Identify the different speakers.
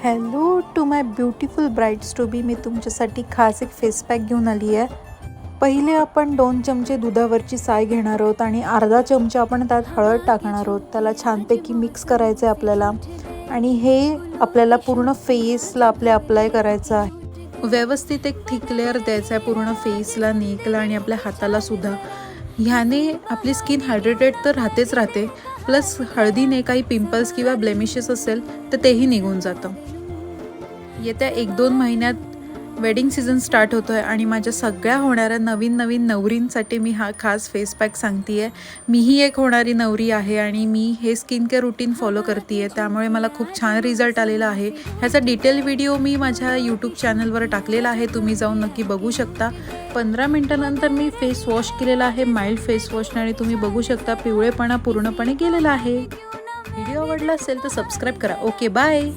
Speaker 1: Hello to my beautiful brides to be. मी तुमच्यासाठी खास एक फेस पॅक घेऊन आली आहे. पहिले आपण 2 चमचे दुधावरची साय घेणार आहोत आणि अर्धा चमचा आपण त्यात हळद टाकणार आहोत. त्याला छानपैकी मिक्स करायचं आहे आपल्याला आणि हे आपल्याला पूर्ण फेसला अप्लाय करायचं आहे. व्यवस्थित एक थिक लेअर द्यायचा आहे पूर्ण फेसला, नेकला आणि आपल्या हाताला सुद्धा. ह्याने आपली स्किन हायड्रेटेड तर राहते, प्लस हळदीने काही पिंपल्स किंवा ब्लेमिशेस असेल तर तेही निघून जातं. येत्या 1-2 महिन्यात वेडिंग सीझन स्टार्ट होतो आहे आणि माझ्या सगळ्या होणाऱ्या नवीन नवरींसाठी मी हा खास फेस पॅक सांगते आहे. मीही एक होणारी नवरी आहे आणि मी हे स्किन केअर रूटीन फॉलो करते आहे, त्यामुळे मला खूप छान रिझल्ट आलेला आहे. ह्याचा डिटेल व्हिडिओ मी माझ्या यूट्यूब चॅनलवर टाकलेला आहे, तुम्ही जाऊन नक्की बघू शकता. 15 मिनिटांनंतर मी फेस वॉश केलेला आहे, माइल्ड फेस वॉशने, आणि तुम्ही बघू शकता पिवळेपणा पूर्णपणे गेलेला आहे. व्हिडिओ आवडला असेल तर सबस्क्राईब करा. Okay, bye.